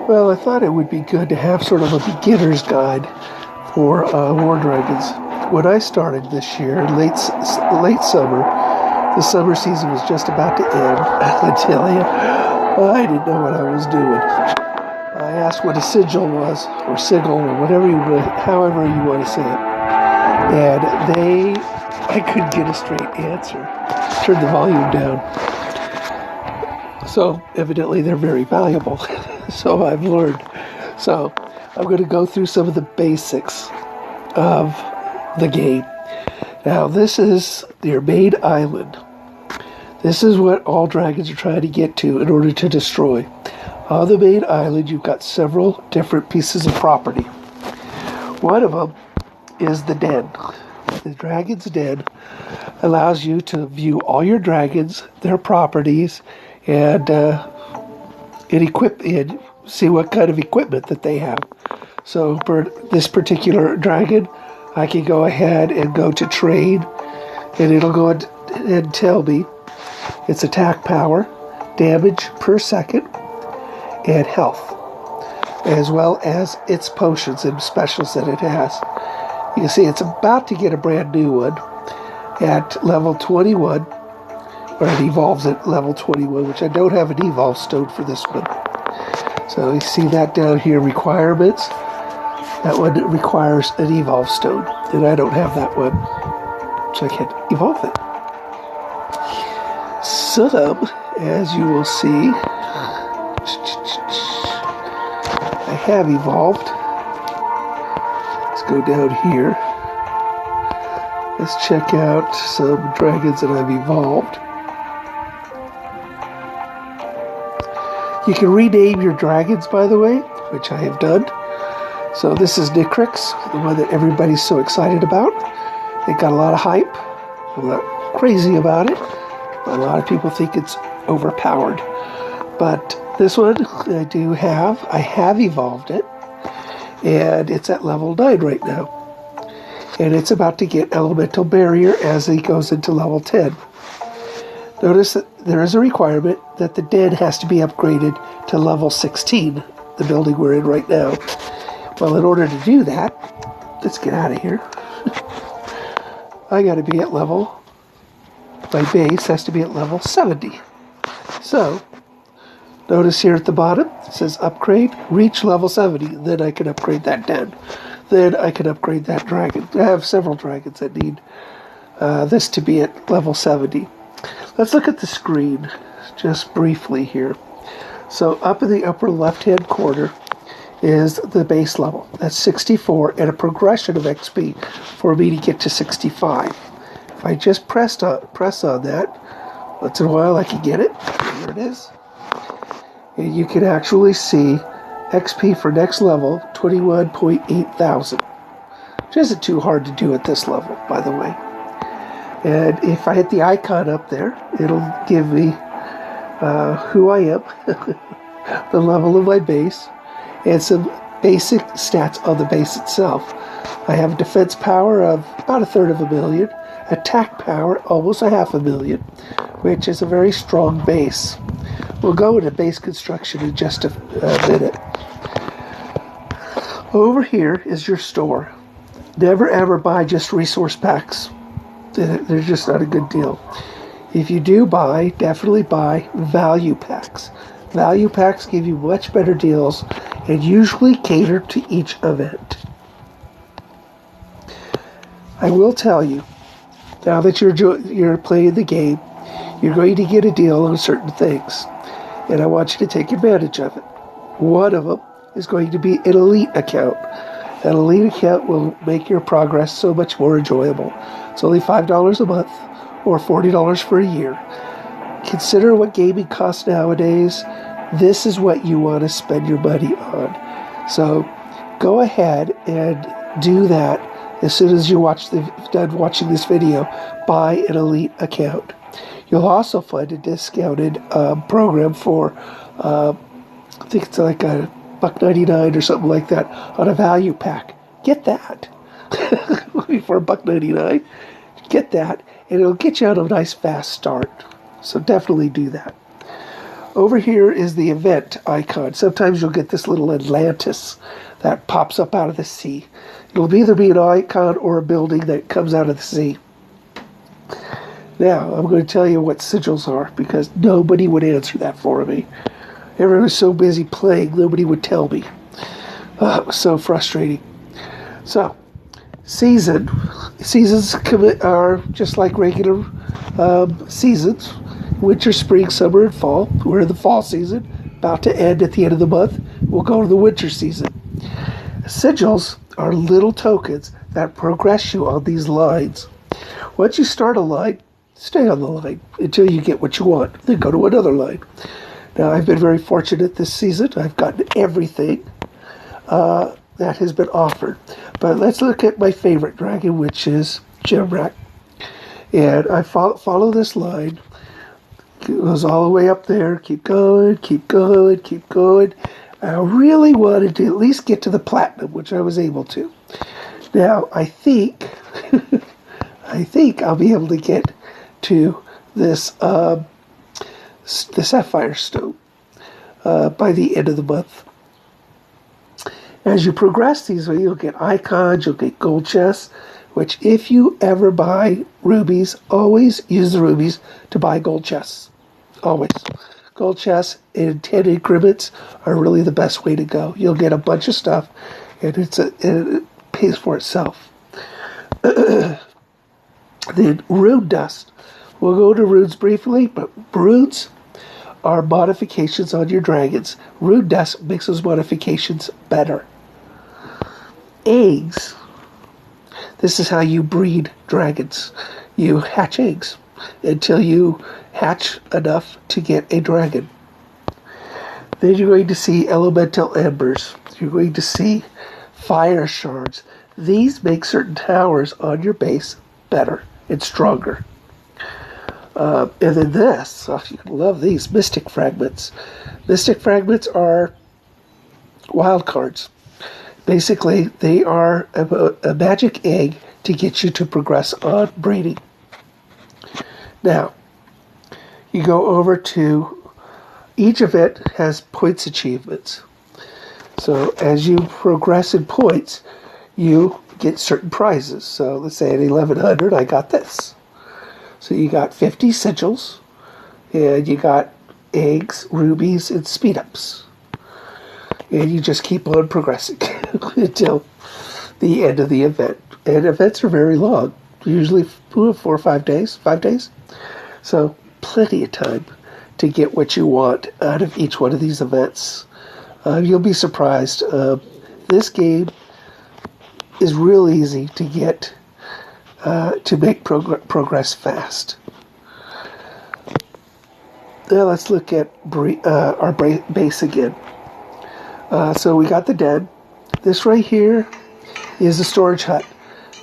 Well, I thought it would be good to have sort of a beginner's guide for War Dragons. When I started this year, late summer, the summer season was just about to end. I tell you, I didn't know what I was doing. I asked what a sigil was, or sigil, or however you want to say it, and I couldn't get a straight answer. Turned the volume down. So evidently they're very valuable. So I've learned. So I'm going to go through some of the basics of the game. Now this is their main island. This is what all dragons are trying to get to in order to destroy. On the main island you've got several different pieces of property. One of them is the den. The dragon's den allows you to view all your dragons, their properties, and see what kind of equipment that they have. So for this particular dragon, I can go ahead and go to trade, and it'll go and tell me its attack power, damage per second, and health, as well as its potions and specials that it has. You can see it's about to get a brand new one at level 21, or it evolves at level 21, which I don't have an evolve stone for this one. So you see that down here, requirements. That one requires an evolve stone, and I don't have that one, so I can't evolve it. Some, as you will see, I have evolved. Let's go down here. Let's check out some dragons that I've evolved. You can rename your dragons, by the way, which I have done. So this is Nicrix, the one that everybody's so excited about. It got a lot of hype. I'm not crazy about it. A lot of people think it's overpowered. But this one I have evolved it. And it's at level 9 right now. And it's about to get Elemental Barrier as it goes into level 10. Notice that there is a requirement that the den has to be upgraded to level 16, the building we're in right now. Well, in order to do that, let's get out of here. I got to be at level, my base has to be at level 70. So, notice here at the bottom, it says upgrade, reach level 70. Then I can upgrade that den. Then I can upgrade that dragon. I have several dragons that need this to be at level 70. Let's look at the screen just briefly here. So up in the upper left-hand corner is the base level. That's 64 and a progression of XP for me to get to 65. If I just press on that, once in a while I can get it. There it is. And you can actually see XP for next level, 21.8 thousand. Which isn't too hard to do at this level, by the way. And if I hit the icon up there, it'll give me who I am, the level of my base, and some basic stats on the base itself. I have defense power of about 1/3 of a million, attack power almost 500,000, which is a very strong base. We'll go into base construction in just a minute. Over here is your store. Never ever buy just resource packs. They're just not a good deal. If you do buy, definitely buy value packs. Value packs give you much better deals and usually cater to each event. I will tell you, now that you're playing the game, you're going to get a deal on certain things, and I want you to take advantage of it. One of them is going to be an elite account. An elite account will make your progress so much more enjoyable. It's only $5 a month or $40 for a year. Consider what gaming costs nowadays. This is what you want to spend your money on. So go ahead and do that as soon as you're done watching this video. Buy an elite account. You'll also find a discounted program for, I think it's like $1.99 or something like that on a value pack. Get that for $1.99. Get that, and it'll get you on a nice fast start. So definitely do that. Over here is the event icon. Sometimes you'll get this little Atlantis that pops up out of the sea. It'll either be an icon or a building that comes out of the sea. Now, I'm going to tell you what sigils are, because nobody would answer that for me. Everyone was so busy playing, nobody would tell me. It was so frustrating. So, seasons are just like regular seasons. Winter, spring, summer, and fall. We're in the fall season, about to end at the end of the month. We'll go to the winter season. Sigils are little tokens that progress you on these lines. Once you start a line, stay on the line until you get what you want. Then go to another line. Now, I've been very fortunate this season. I've gotten everything that has been offered. But let's look at my favorite dragon, which is Gemrak. And I follow this line. It goes all the way up there. Keep going, keep going, keep going. I really wanted to at least get to the platinum, which I was able to. Now, I think I'll be able to get to this the sapphire stone by the end of the month. As you progress these way, you'll get icons, you'll get gold chests, which if you ever buy rubies, always use the rubies to buy gold chests. Always. Gold chests in 10 increments are really the best way to go. You'll get a bunch of stuff, and it pays for itself. Then rune dust. We'll go to runes briefly, but runes are modifications on your dragons. Rune dust makes those modifications better. Eggs. This is how you breed dragons. You hatch eggs until you hatch enough to get a dragon. Then you're going to see elemental embers. You're going to see fire shards. These make certain towers on your base better and stronger. And then this, oh, you love these, mystic fragments. Mystic fragments are wild cards. Basically, they are a magic egg to get you to progress on breeding. Now, you go over to, each event has points achievements. So as you progress in points, you get certain prizes. So let's say at 1100, I got this. So you got 50 sigils, and you got eggs, rubies, and speed-ups. And you just keep on progressing until the end of the event. And events are very long, usually 4 or 5 days, 5 days. So plenty of time to get what you want out of each one of these events. You'll be surprised. This game is real easy to get to make progress fast. Now let's look at our base again. So we got the den. This right here is the storage hut.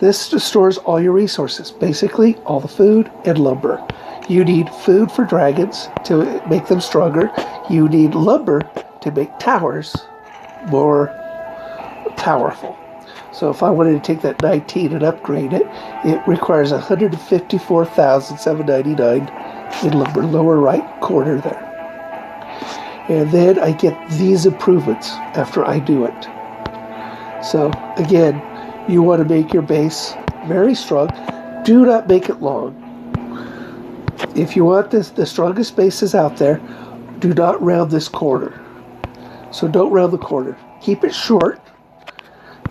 This stores all your resources, basically all the food and lumber. You need food for dragons to make them stronger. You need lumber to make towers more powerful. So if I wanted to take that 19 and upgrade it, it requires 154,799 in lumber, lower right corner there. And then I get these improvements after I do it. So again, you want to make your base very strong. Do not make it long. If you want the strongest bases out there, do not round this corner. So don't round the corner. Keep it short.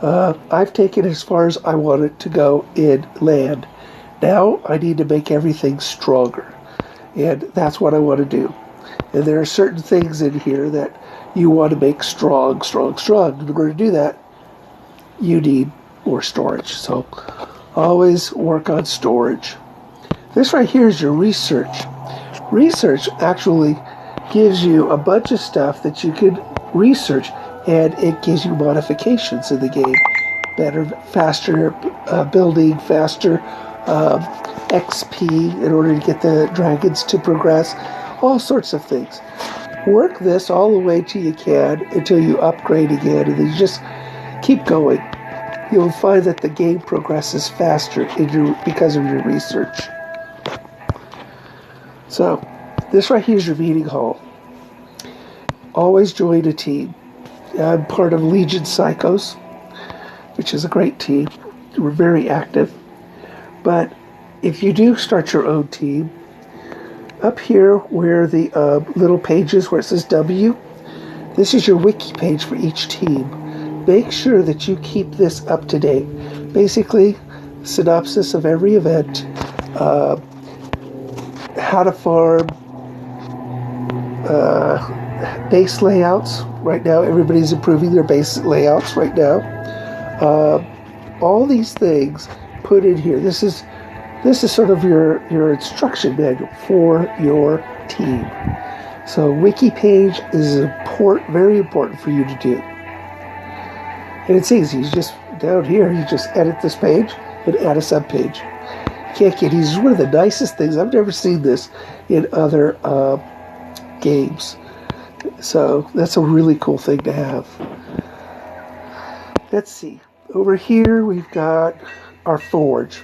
I've taken it as far as I want it to go in land. Now I need to make everything stronger. And that's what I want to do. And there are certain things in here that you want to make strong, strong, strong. In order to do that, you need more storage. So always work on storage. This right here is your research. Research actually gives you a bunch of stuff that you could research, and it gives you modifications in the game. Better, faster building, faster XP in order to get the dragons to progress, all sorts of things. Work this all the way till you can until you upgrade again, and then you just keep going. You'll find that the game progresses faster because of your research. So, this right here is your meeting hall. always join a team. I'm part of Legion Psychos, which is a great team. We're very active. But if you do start your own team, up here where the little pages where it says W, this is your wiki page for each team. Make sure that you keep this up to date. Basically, synopsis of every event, how to farm, base layouts. Right now, everybody's improving their base layouts right now. All these things put in here. This is sort of your instruction manual for your team. So wiki page is very important for you to do. And it's easy. You just down here, you just edit this page and add a subpage. Can't get easy. It's one of the nicest things. I've never seen this in other games. So that's a really cool thing to have. Let's see. Over here we've got our forge.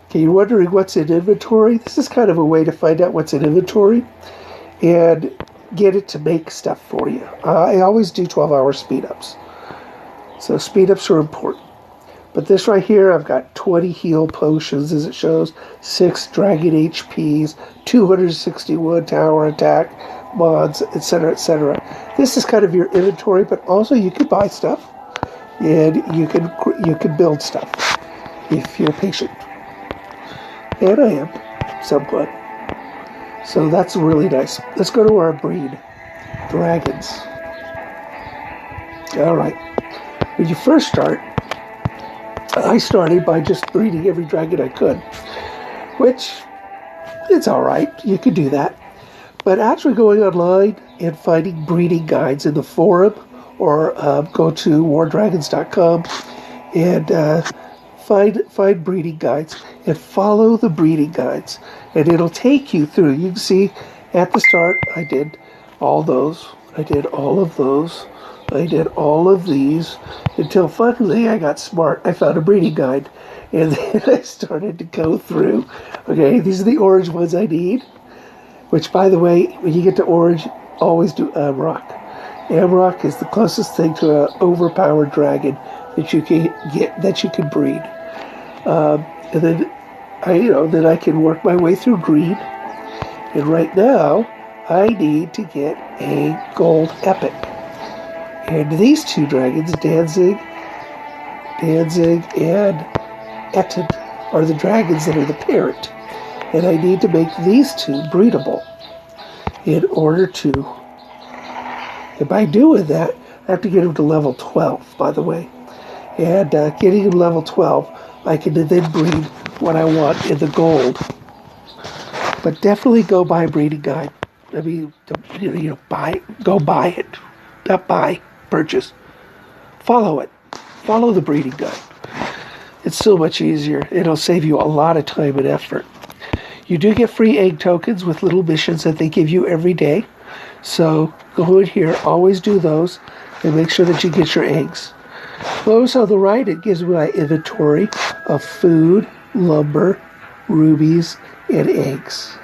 Okay, you're wondering what's in inventory? This is kind of a way to find out what's in inventory and get it to make stuff for you. I always do 12-hour speed-ups. So speed-ups are important. But this right here, I've got 20 heal potions, as it shows, 6 dragon HPs, 261 tower attack mods, etc., etc. This is kind of your inventory, but also you can buy stuff and you can build stuff if you're patient. And I am somewhat. So that's really nice. Let's go to our breed, dragons. All right. When you first start, I started by just breeding every dragon I could, which it's all right. You could do that. But actually going online and finding breeding guides in the forum or go to wardragons.com and find breeding guides and follow the breeding guides. And it'll take you through. You can see at the start, I did all those. I did all of those. I did all of these until finally I got smart. I found a breeding guide and then I started to go through. Okay, these are the orange ones I need, which by the way, when you get to orange, always do Amrock. Amrock is the closest thing to an overpowered dragon that you can get, that you can breed. And then I can work my way through green. And right now, I need to get a gold epic. And these two dragons, Danzig and Etten, are the dragons that are the parent. And I need to make these two breedable in order to, and by doing that, I have to get them to level 12, by the way. And getting them level 12, I can then breed what I want in the gold. But definitely go buy a breeding guide. I mean, go buy it. Not buy. Purchase. Follow it. Follow the breeding guide. It's so much easier. It'll save you a lot of time and effort. You do get free egg tokens with little missions that they give you every day. So go in here, always do those, and make sure that you get your eggs. Those on the right, it gives me my inventory of food, lumber, rubies, and eggs.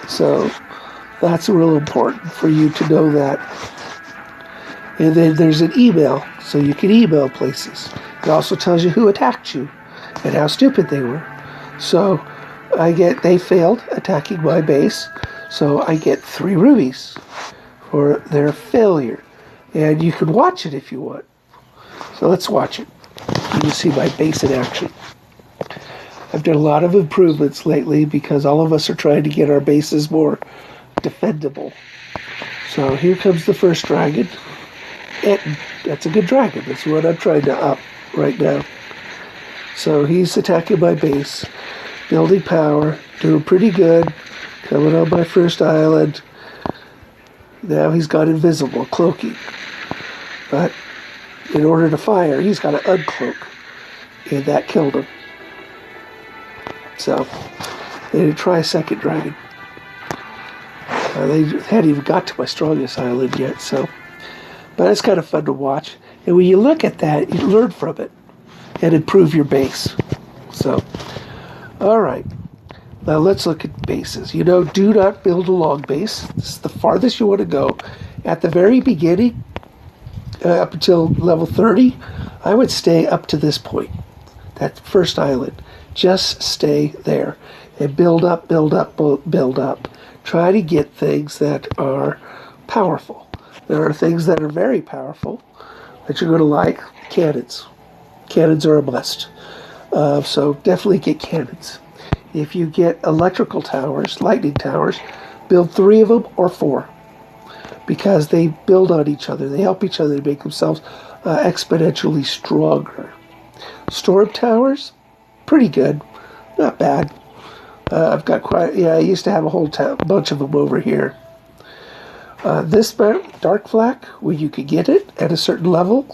So that's real important for you to know that. And then there's an email, so you can email places. It also tells you who attacked you and how stupid they were. So they failed attacking my base, so I get 3 rubies for their failure. And you can watch it if you want. So let's watch it. You can see my base in action. I've done a lot of improvements lately because all of us are trying to get our bases more defendable. So here comes the first dragon. That's a good dragon. That's what I'm trying to up right now. So he's attacking my base, building power, doing pretty good, coming on my first island. Now he's got invisible, cloaking. But in order to fire, he's got to uncloak. And that killed him. So they didn't try a second dragon. They hadn't even got to my strongest island yet, so. But it's kind of fun to watch. And when you look at that, you learn from it and improve your base. So, all right. Now let's look at bases. Do not build a long base. This is the farthest you want to go. At the very beginning, up until level 30, I would stay up to this point, that first island. Just stay there and build up, build up, build up. Try to get things that are powerful. There are things that are very powerful that you're going to like. Cannons. Cannons are a must. So definitely get cannons. If you get electrical towers, lightning towers, build 3 of them or 4. Because they build on each other. They help each other to make themselves exponentially stronger. Storm towers, pretty good. Not bad. I've got quite, I used to have a whole bunch of them over here. This dark flak, where you could get it at a certain level,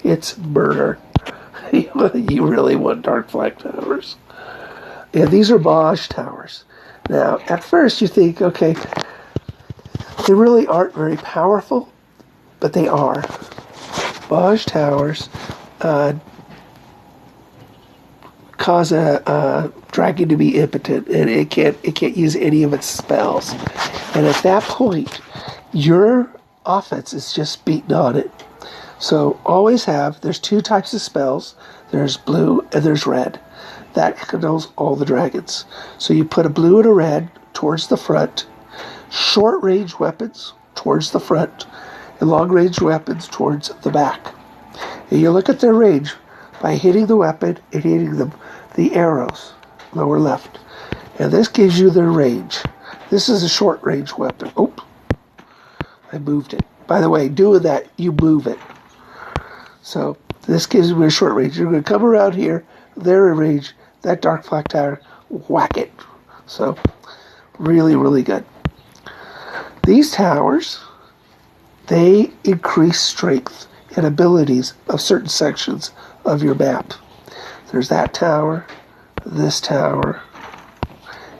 it's murder. You really want dark flak towers. Yeah, these are barrage towers. Now, at first you think, okay, they really aren't very powerful, but they are. Barrage towers cause a dragon to be impotent, and it can't use any of its spells. And at that point, your offense is just beating on it. So always there's 2 types of spells. There's blue and there's red. That controls all the dragons. So you put a blue and a red towards the front, short range weapons towards the front, and long range weapons towards the back. And you look at their range by hitting the weapon and hitting the arrows, lower left. And this gives you their range. This is a short range weapon. Oh, I moved it. By the way, doing that, you move it. So this gives me a short range. You're going to come around here, they're in range, that dark flak tower, whack it. So really, really good. These towers, they increase strength and abilities of certain sections of your map. There's that tower, this tower,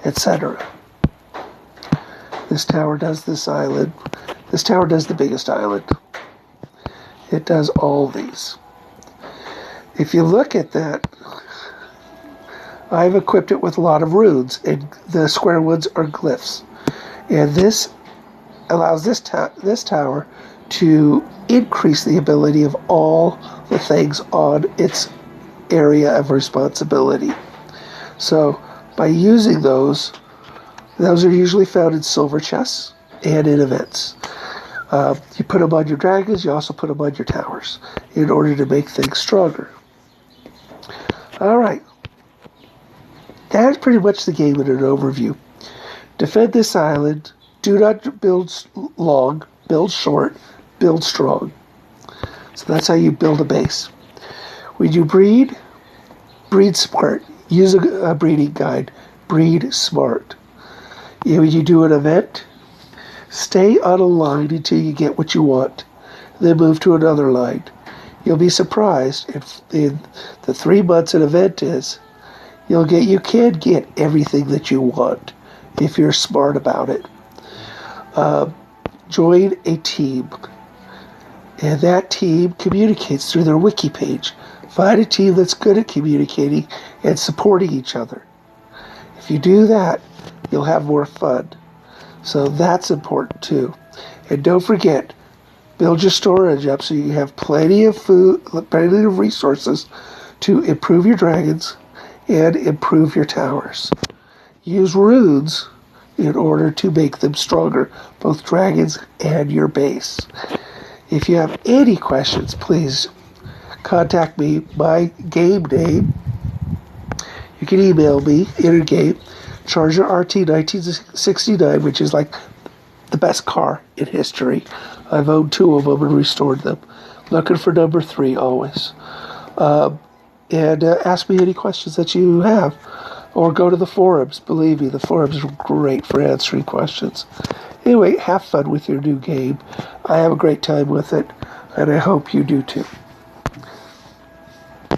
etc. This tower does this island. This tower does the biggest island. It does all these. If you look at that, I've equipped it with a lot of runes, and the square ones are glyphs. And this allows this tower to increase the ability of all the things on its area of responsibility. So by using those are usually found in silver chests and in events. You put them on your dragons, you also put them on your towers in order to make things stronger. Alright. That's pretty much the game in an overview. Defend this island. Do not build long, build short, build strong. So that's how you build a base. When you breed smart. Use a breeding guide. Breed smart. When you do an event, stay on a line until you get what you want. Then move to another line. You'll be surprised if in the 3 months an event is, you can get everything that you want if you're smart about it. Join a team. And that team communicates through their Wiki page. Find a team that's good at communicating and supporting each other. If you do that, you'll have more fun. So that's important too. And don't forget, build your storage up so you have plenty of food, plenty of resources to improve your dragons and improve your towers. Use runes in order to make them stronger, both dragons and your base. If you have any questions, please contact me. My game name, you can email me, intergame, Charger RT 1969, which is like the best car in history. I've owned 2 of them and restored them. Looking for number 3 always. And ask me any questions that you have. Or go to the forums. Believe me, the forums are great for answering questions. Anyway, have fun with your new game. I have a great time with it, and I hope you do too.